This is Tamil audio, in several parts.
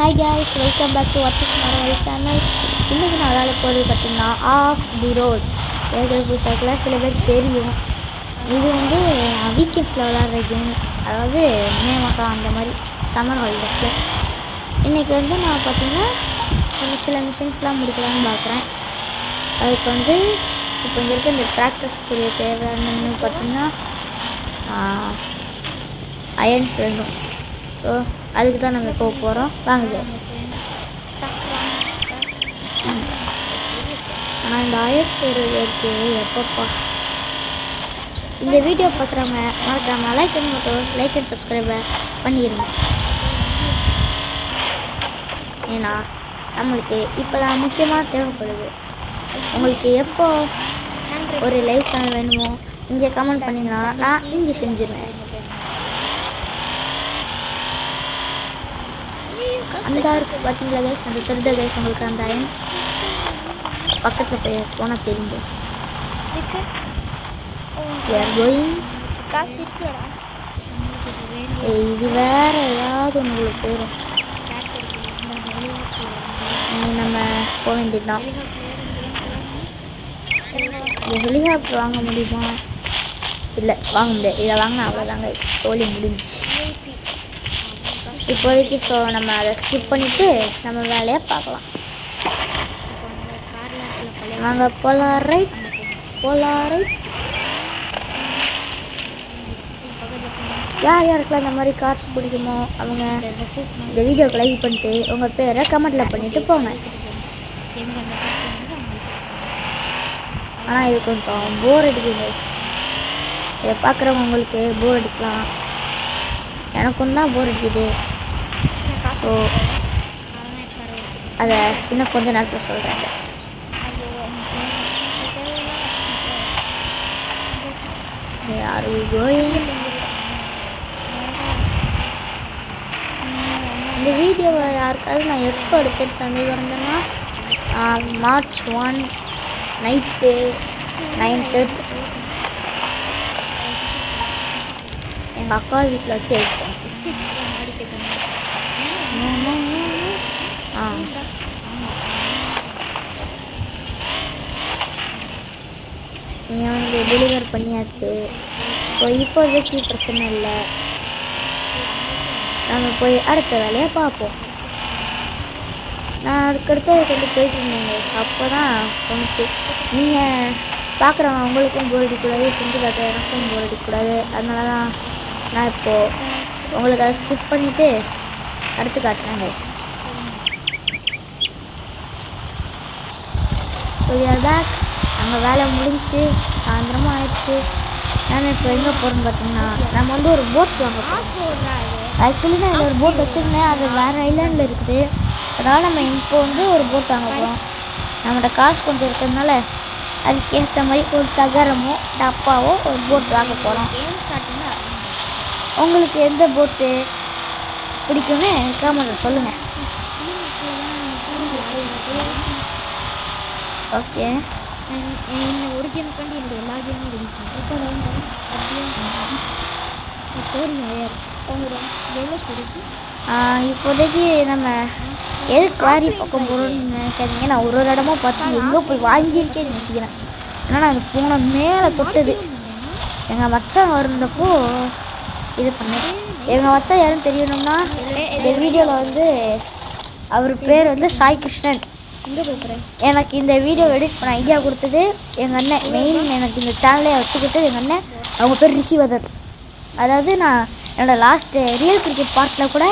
Hi guys, welcome back to வாட்சிங் மரவழி சேனல். இன்றைக்கி நான் விளையாட போகிறது பார்த்திங்கன்னா ஆஃப் தி ரோட். கேட்குறது சைக்கிளாக சில பேர் தெரியும். இது வந்து வீக்கெண்ட்ஸில் விளையாடுற கேம், அதாவது மே மாதம் அந்த மாதிரி சம்மர் ஹாலிடேஸில். இன்றைக்கி வந்து நான் பார்த்திங்கன்னா சில மிஷின்ஸ்லாம் முடிக்கலான்னு பார்க்குறேன். அதுக்கு வந்து இப்போ இங்கே இருக்க இந்த ட்ராக்டர்ஸ்க்குரிய தேவையானு பார்த்திங்கன்னா அயன்ஸ் வேணும். ஸோ அதுக்கு தான் நம்ம போக போகிறோம். வாங்க கேஸ். ஆனால் இந்த ஆயிரத்தி எப்பப்பா இந்த வீடியோ பார்க்குறவங்க மறக்காமல் லைக் அண்ட் சப்ஸ்கிரைபை பண்ணிடுங்க. ஏன்னா நம்மளுக்கு இப்போ தான் முக்கியமாக தேவைப்படுது. உங்களுக்கு எப்போ ஒரு லைவ் சேனல் வேணுமோ இங்கே கமெண்ட் பண்ணிங்கன்னா நான் இங்கே செஞ்சிருவேன். அந்த இருக்குது பார்த்தீங்களா கைஸ், அந்த தெரிஞ்ச கைஸ் உங்களுக்கு அந்த அயன் பக்கத்தில் போய் போனால் தெரியும் கைஸ். காசு இருக்குடா. இது வேறு ஏதாவது உங்களுக்கு போயிடும். நம்ம போக வேண்டியது தான். ஹெலிகாப்டர் வாங்க முடியுமா? இல்லை வாங்க முடியாது. இதை வாங்கினா அவ்வளோதாங்க, தோழி முடிஞ்சிச்சு இப்போதைக்கு. ஸோ நம்ம அதை ஸ்கிப் பண்ணிவிட்டு நம்ம வேலையை பார்க்கலாம். நாங்கள் போலாம் ரைட். யார் யாருக்கெல்லாம் இந்த மாதிரி கார்ஸ் பிடிக்குமோ அவங்க இந்த வீடியோக்கு லைக் பண்ணிட்டு உங்கள் பேரை கமெண்டில் பண்ணிவிட்டு போங்க. ஆனால் இது கொஞ்சம் போர் அடிக்குது. இதை பார்க்குறவங்க உங்களுக்கு போர் அடிக்கலாம், எனக்கும் தான் போர் அடிக்குது. ஸோ அதை இன்னும் கொஞ்சம் நேரத்தில் சொல்கிறேன். இந்த வீடியோவை யாருக்காவது நான் எப்போ எடுத்தேன்னு சந்தேகம் இருந்தேன்னா March 1 நைட்டு 9:30 எங்கள் அக்கா வீட்டில் வச்சு எடுத்தேன். நீங்கள் வந்து டெலிவர் பண்ணியாச்சு. ஸோ இப்போதைக்கு பிரச்சனை இல்லை, நம்ம போய் அடுத்த வேலையை பார்ப்போம். நான் அதுக்கடுத்து கொண்டு போயிட்டு இருந்தேங்க. அப்போ தான் தோணுச்சு, நீங்கள் பார்க்குறவங்க உங்களுக்கும் போர் அடிக்கக்கூடாது, செஞ்சு காட்ட எனக்கும் போர் அடிக்கக்கூடாது. அதனால தான் நான் இப்போது உங்களுக்கு அதை ஸ்கிப் பண்ணிவிட்டு அடுத்து காட்டினேங்க. So back. அங்கே வேலை முடிஞ்சு சாயந்தரமும் ஆயிடுச்சு. நான் இப்போ எங்கே போகிறேன்னு பார்த்தீங்கன்னா நம்ம வந்து ஒரு போட் வாங்க போகிறோம். ஆக்சுவலி நான் இதில் ஒரு போட் வச்சுருந்தேன், அது வேறு ஐலாண்டில் இருக்குது. அதனால் நம்ம இப்போ வந்து ஒரு போட் வாங்க போகிறோம். நம்மளோட காசு கொஞ்சம் இருக்கிறதுனால அதுக்கேற்ற மாதிரி ஒரு தகரமோ டப்பாவோ ஒரு போட் வாங்க போகிறோம். உங்களுக்கு எந்த போட்டு பிடிக்கும்னு கமெண்ட்ல சொல்லுங்கள். ஓகே, ஒரு கேம் கண்டு என்னுடைய எல்லா கேமும் ஸ்டோரி நிறையா இருக்குது. எவ்வளோ ஸ்டோரேஜ்? இப்போதைக்கு நம்ம எதுக்கு குவாரி பக்கம் போகிறோம்னு நினைக்காதீங்க. நான் ஒரு இடமா பார்த்து எங்கே போய் வாங்கியிருக்கேன்னு நினச்சிக்கிறேன். ஆனால் நான் போன மேலே தொட்டது எங்கள் மச்சான் வருந்தப்போ இது பண்ணேன். எங்கள் மச்சான் யாரும் தெரியணும்னா இந்த வீடியோவில் வந்து அவர் பேர் வந்து சாய் கிருஷ்ணன். எங்கே போகிறேன்? எனக்கு இந்த வீடியோ எடிட் பண்ண ஐடியா கொடுத்தது எங்கள் அண்ணன். மெயின் எனக்கு இந்த சேனலே வச்சுக்கிட்டது எங்கள் அண்ணன். அவங்க பேர் ரிஷிவதன். அதாவது நான் என்னோடய லாஸ்ட்டு ரியல் கிரிக்கெட் பார்ட்டில் கூட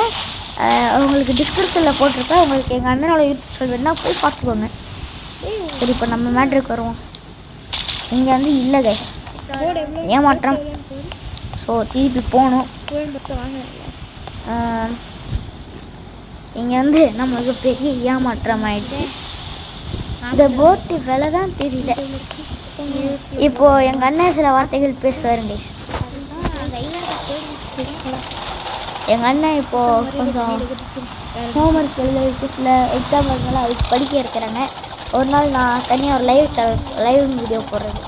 அவங்களுக்கு டிஸ்கிரிப்ஷனில் போட்டிருப்பேன். உங்களுக்கு எங்கள் அண்ணனோட யூடியூப் சொல்வேன்னா போய் பார்த்துக்கோங்க. சரி, இப்போ நம்ம மேட்ருக்கு வருவோம். இங்கே வந்து இல்லைங்க, ஏமாற்றம். ஸோ திருப்பி போகணும். இங்கே வந்து நம்மளுக்கு பெரிய ஏமாற்றம் ஆயிடுச்சு. இந்த போட்டு விலை தான் தெரியல. இப்போது எங்கள் அண்ணன் சில வார்த்தைகள் பேசுவாருங்க. எங்கள் அண்ணன் இப்போது கொஞ்சம் ஹோம்ஒர்க் எழுதிட்டு சில எக்ஸாம் இருந்தாலும் அதுக்கு படிக்க இருக்கிறாங்க. ஒரு நாள் நான் தனியாக ஒரு லைவ் வீடியோ போடுறேன்.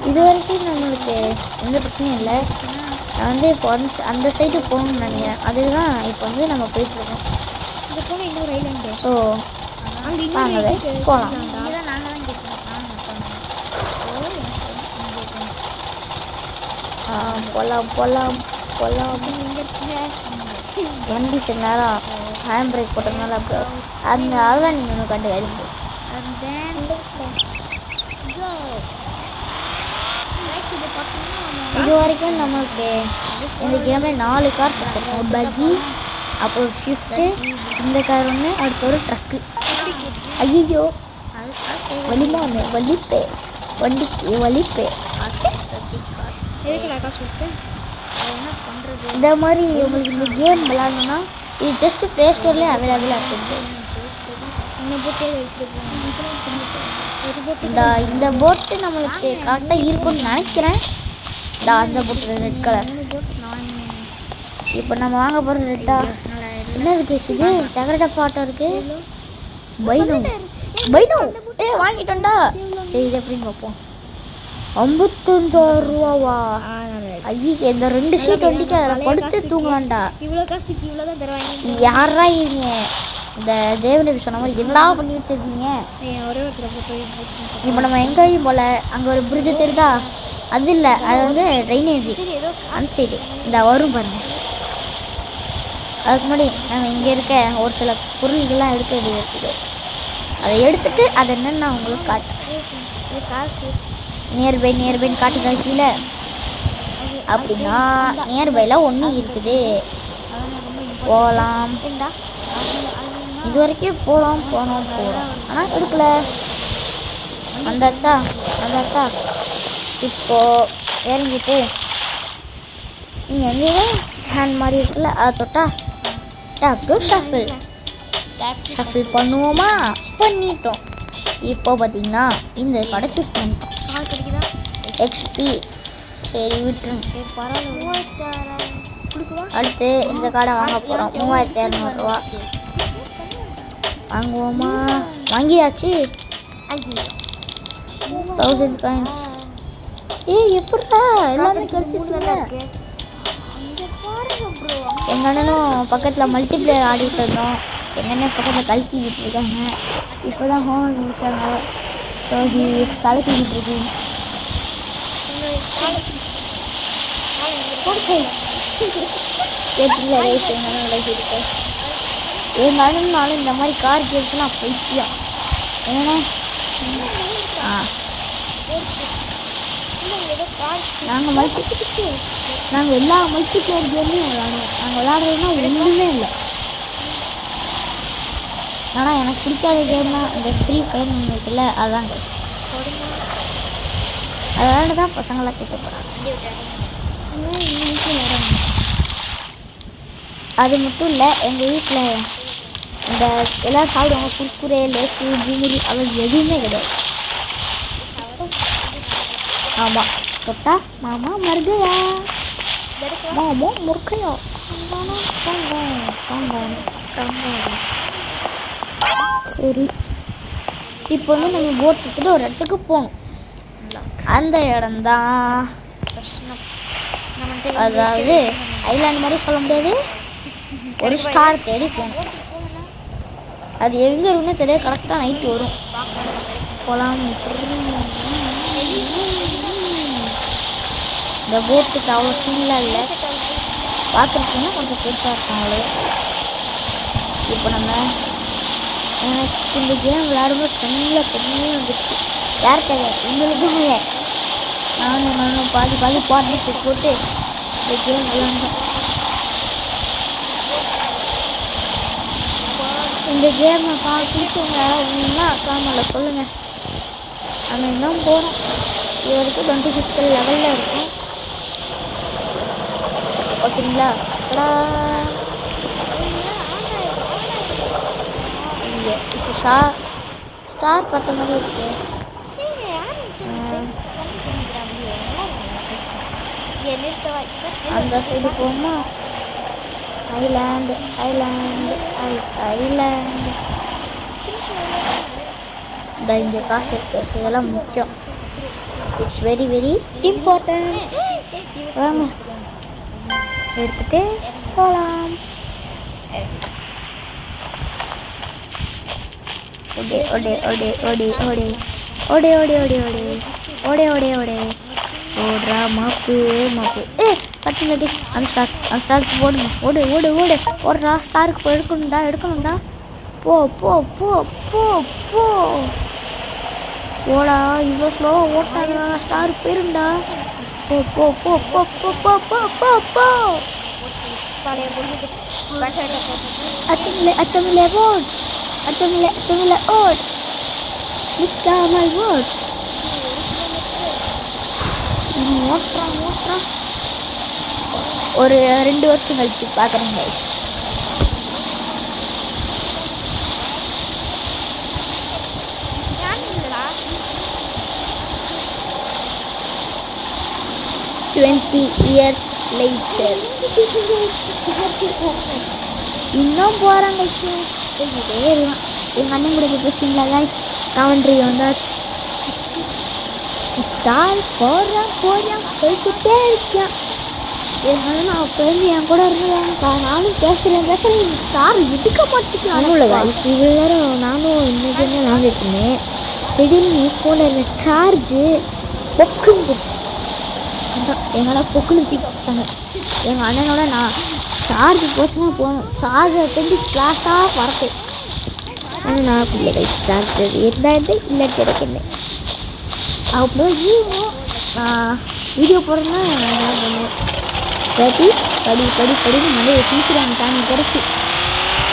இது வரைக்கும் நம்மளுக்கு எந்த பிரச்சனையும் இல்லை. நான் வந்து இப்போ வந்து அந்த சைடு போகணும்னு நினைக்கிறேன். அதுதான் இப்போ வந்து நம்ம போயிட்டுருக்கோம். இங்க போனா இன்னொரு ஐலாண்டு. ஸோ அங்க வாங்க இன்னொரு guys, போகலாம். இங்கதான் நாங்க தான் கேட்கணும். போகலாம் போகலாம் போகலாம். இங்க இருக்கீங்க. வண்டி சில நேரம் ஹேண்ட் பிரேக் போட்டதுனால அப்படி அந்த அதெல்லாம் நீங்கள் ஒன்றும் கண்டுக்காதீங்க. And then go. Guys, இது பார்த்தீங்கன்னா இது வரைக்கும் நம்மளுக்கு இந்த கேமில் 4 கார்ஸ் வச்சுருக்கோம். பக்கி, அப்புறம் ஷிஃப்ட்டு, இந்த கார் ஒன்று, அடுத்து ஒரு ட்ரக்கு. ஐயோ வலிமா ஒன்று வலிப்பே வண்டிக்கு வலிப்பே. எதுக்கு காசு கொடுத்து என்ன பண்ணுறது? இந்த மாதிரி உங்களுக்கு இந்த கேம் விளாடணுன்னா இது ஜஸ்ட் ப்ளே ஸ்டோர்லேயே அவைலபிளாக இருக்குது. இந்த போட்டே எடுத்துருக்கோம். இந்த போட்டு நம்மளுக்கு கரெக்டாக இருக்கும்னு நினைக்கிறேன். அந்த போட்டு ரெட் கலர். இப்போ நம்ம வாங்க போகிறது ரெட்டா. என்னது கேஸ் இது? தகரட பாட்டம் இருக்குது. பைனோ பைனோ வாங்கிட்டோண்டா. சரி இது எப்படின்னு பார்ப்போம். 55,000 ரூபாவா? ஐயோ இந்த 2 சீட் வண்டிக்கு அதில் படுத்து தூங்கலாம்டா. இவ்வளோ காசுக்கு இவ்வளோ தான் தருவாங்க. யாரா இவங்க? இந்த ஜெயவன் சொன்ன மாதிரி என்ன பண்ணி வச்சிருக்கீங்க? ஒரே ஒருத்தர் போட்டு இப்போ நம்ம எங்கேயும் போல அங்கே ஒரு பிரிட்ஜு தெரியுதா? அது இல்லை, அது வந்து ட்ரைனேஜ் சரி ஏதோ அந்த சைடு இந்த வரும் பாருங்க. அதுக்கு முன்னாடி நம்ம இங்கே இருக்க ஒரு சில பொருள்கள்லாம் எடுக்க வேண்டியது இருக்குது. அதை எடுத்துட்டு அதை என்னென்னு நான் உங்களுக்கு காட்டேன். காசு நியர்பைன்னு காட்டி காய்ச்சியில் அப்படின்னா நியர்பையில் ஒன்று இருக்குது. போகலாம். இது வரைக்கும் போனோம் ஆனால் எடுக்கல. வந்தாச்சா இப்போது இறங்கிட்டு இங்கே எங்கேயுமே ஹேண்ட் மாதிரி இருக்குல்ல, அதை தொட்டா டேப் ஷஃபில் பண்ணுவோமா? பண்ணிட்டோம். இப்போ பார்த்தீங்கன்னா இந்த கடை சூஸ் பண்ணிட்டோம். எக்ஸ்பி. சரி விட்டுருங்க. சரி பரவாயில்ல. கொடுக்குவா. அடுத்து இந்த கடை வாங்க போகிறோம். 3200 ரூபா வாங்குவோமா? வாங்கியாச்சு. 1000 காயின்ஸ். எப்படா எல்லாமே கிடச்சிருச்சுல. எங்கள் அண்ணனும் பக்கத்தில் மல்டிப்ளேயர் ஆடிட்டு இருந்தோம். எங்கள் அண்ணன் பக்கத்தில் கலக்கிக்கிட்டு இருக்காங்க. இப்போ தான் ஹோம் முடித்தாங்க. ஸோ ஹீஸ் கலக்கிக்கிட்டு இருக்கு. கேட்டிங்களா ரேஸ் எங்கள் அண்ணன் விளையாடிருக்கு. எங்கள் அண்ணனாலும் இந்த மாதிரி கார் கேம்ஸ்லாம் பைத்தியம். என்னண்ணே? நாங்கள் எல்லா மல்டிப்ளேயர் கேமையும் விளாடுவோம். நாங்கள் விளாடுறதுனா ஒன்றுமே இல்லை. ஆனால் எனக்கு பிடிக்காத கேம்னா இந்த ஃப்ரீ ஃபயர் இருக்குல்ல, அதுதான் கட்சி. அதனால தான் பசங்களாம் கேட்டு போகிறாங்க. அது மட்டும் இல்லை, எங்கள் வீட்டில் இந்த எல்லோரும் சாப்பிடுவாங்க. குர்குரே, லேசு, பூமுரி அவள் எதுவுமே கிடையாது. ஆமாம் தொட்டா மாமா மருகையா மாமா முருக்கையா. சரி இப்போ வந்து நம்ம போட் எடுத்துட்டு ஒரு இடத்துக்கு போகணும். அந்த இடம்தான் அதாவது ஐலாண்ட் மாதிரி சொல்ல முடியாது, ஒரு ஸ்டார் தேடி போகணும். அது எங்கே இருக்குன்னு தெரியாது. கரெக்டாக நைட்டு வரும். போகலாம். இந்த போட்டுக்கு அவ்வளோ சீன்லாம் இல்லை. பார்க்குறதுக்குன்னா கொஞ்சம் பெருசாக இருக்கும் அவ்வளோதான். இப்போ நம்ம எனக்கு இந்த கேம் விளையாடும்போது கண்ணில் தண்ணியே வந்துடுச்சு. யாருக்காக? உங்களுக்காக. நானும் பாதி பார்ட்னர்ஷிப் போட்டு இந்த கேம் விளையாண்டோம். இந்த கேமை பிடிச்சவங்க யாராவது காமெண்ட்ல சொல்லுங்கள். நம்ம இன்னும் போகிறோம். இது வரைக்கும் 25th லெவலில் இருக்கும். ஓகேங்களா? இப்போ ஸ்டார் பார்த்த மாதிரி இருக்கு. அந்த சைடு போகுமா? ஐலாண்டு இந்த காசு இருக்கு. இதெல்லாம் முக்கியம். It's very very important. வாங்க எடுத்துகிட்டு போகலாம். ஓடே ஓடே ஓடே ஓடே ஓடே ஓடே ஓடே ஓடே ஓடே ஓடே ஓடே ஓடே ஓடுறா மாப்பு மாப்பு கட்டி கட்டி அந்த ஸ்டாருக்கு போடுங்க ஓடு ஓடு ஓடு ஓடுறா ஸ்டாருக்கு எடுக்கணும்டா எடுக்கணும்டா போ போ போ போ போ ஓடா இவ்வளோ ஸ்லோவாக ஓட்டாங்க ஸ்டார் போயிருண்டா போ போ போ போ போ போ போ போ போ அச்சமில்லை ஓட் அச்சமில்லை ஓட் நிற்காமல் ஓட் ஓட்டுறான் ஒரு 2 வருஷம் கழிச்சு பார்க்குறேன் கைஸ். years later இன்னும் போகிறாங்க போய்கிட்டே இருக்கான். எங்கள் அண்ணன் கூட பேசுங்களா கைஸ் கவுண்ட்ரி வந்தாச்சு. ஸ்டார் போடுறான் போய்கிட்டே இருக்கான். என் அப்போ என் கூட இருந்தாங்க நானும் பேசுகிறேன் ஸ்டார் எடுக்க மாட்டேங்கிறான் கைஸ். இது வேறு நானும் இன்னைக்கு என்ன விளாண்டுருக்கேன். திடீர்னு ஃபோனில் சார்ஜு பொக்குன்னு போச்சு. எங்களால் பொக்குன்னு தூக்கிட்டாங்க. எங்கள் அண்ணனோட நான் சார்ஜ் போச்சுன்னா போகணும் சார்ஜை தண்டி ஃப்ளாஷாக பறக்கு. ஆனால் நான் பிள்ளை சார்ஜர் இருந்தால் இல்லை கிடைக்கிறேன். அப்படியே நான் வீடியோ போடுறேன்னா நான் பண்ணுவேன். படி படி படி படின்னு மலையை தீசிடுவாங்க சாமி கிடச்சி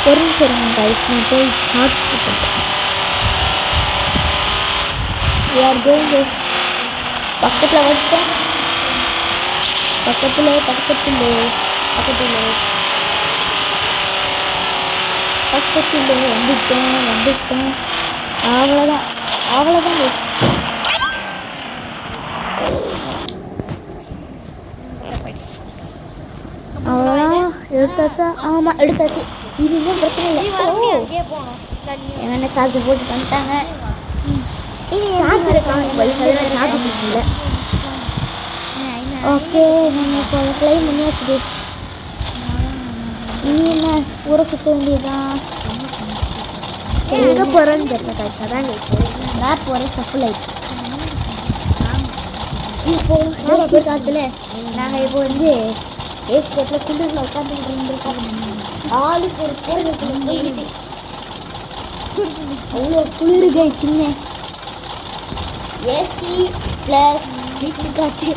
ஒரு நிமிஷம் கைஸ் நான் போய் சார்ஜ் போட்டேன். பக்கத்தில் வந்துட்டேன். பக்கத்தில் வந்துட்டேன். அவ்வளோதான் அவ்வளோதான் எடுத்தாச்சா? ஆமாம் எடுத்தாச்சு. இன்னும் பிரச்சனை இல்லை. எங்கள் அண்ணன் சார்ஜர் போட்டு வந்துட்டாங்க. இல்லை ஓகே நம்ம இப்போ கிளைம் பண்ணியாச்சு. இனி என்ன ஊரை சுற்ற வேண்டியதுதான். எங்கே போகிறோன்னு தெரியல கைஸ். அதான் மேப் போகிற சஃபுல் ஆயிடுச்சு. இப்போ காலத்தில் நாங்கள் இப்போ வந்து ஏஸ்போர்ட்டில் குளிரில் உட்காந்துக்கிட்டு இருந்திருக்கோம். ஆளுக்கு ஒரு போயிட்டு அவ்வளோ குளிர் கைஸுங்க. ஏசி ப்ளஸ் வீட்டு காற்று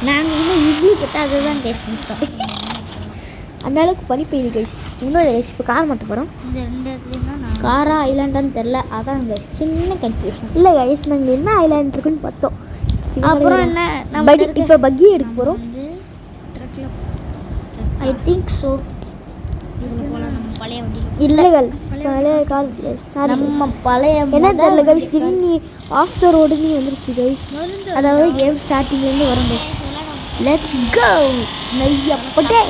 நாங்கள் இன்னும் இவ்வளோ கிட்ட தான் கைஸ் முடித்தோம். அந்த அளவுக்கு பனி பெய்யுது கைஸ். இன்னொரு கைஸ் இப்போ கார் மாட்ட போகிறோம். இந்த 2 இடத்துலையும் காரா ஐலாண்டான்னு தெரில. அதான் கைஸ் சின்ன கன்ஃபியூஷன். இல்லை கைஸ் நாங்கள் என்ன ஐலாண்ட் இருக்குன்னு பார்த்தோம். அப்புறம் என்ன நம்ம இப்போ பக்கி எடுக்க போகிறோம். I think so. இல்லைகள் பழைய காலேஜ் நம்ம பழைய என்ன தெரியல கைஸ். திடீர்னு ஆஃப்டர் ரோடுன்னு வந்துருச்சு கைஸ். அதாவது கேம் ஸ்டார்டிங்லேருந்து வரும் கைஸ். லெட்ஸ் கோ நையப்பட்டே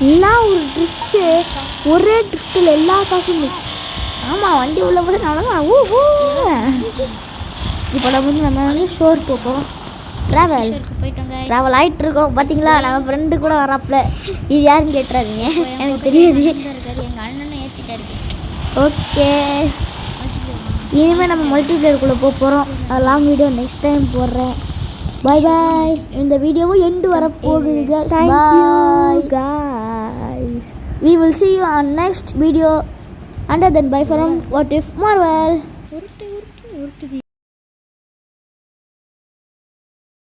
எல்லாம் ஒரு ட்ரிஃப்ட்டு. ஒரே ட்ரிஃப்ட்டில் எல்லா காசும் மிக்ஸ். ஆமாம் வண்டி உள்ள போது நல்லா ஊ இப்போ நம்ம வந்து ஷோர் போகிறோம். ட்ராவல் ஆகிட்டு இருக்கோம். பார்த்தீங்களா நம்ம ஃப்ரெண்டு கூட வராப்புல. இது யாருன்னு கேட்டுறாதீங்க எனக்கு தெரியாது. எங்கள் அண்ணனை ஏற்றிட்டாரு. ஓகே இனிமேல் நம்ம மல்டிப்ளேயருக்குள்ளே போகிறோம். லாங் வீடியோ நெக்ஸ்ட் டைம் போடுறேன். பாய் பாய். இந்த வீடியோவும் எண்டு வரப்போகுது guys. We will see you on next video. Until then bye from What If Marvel.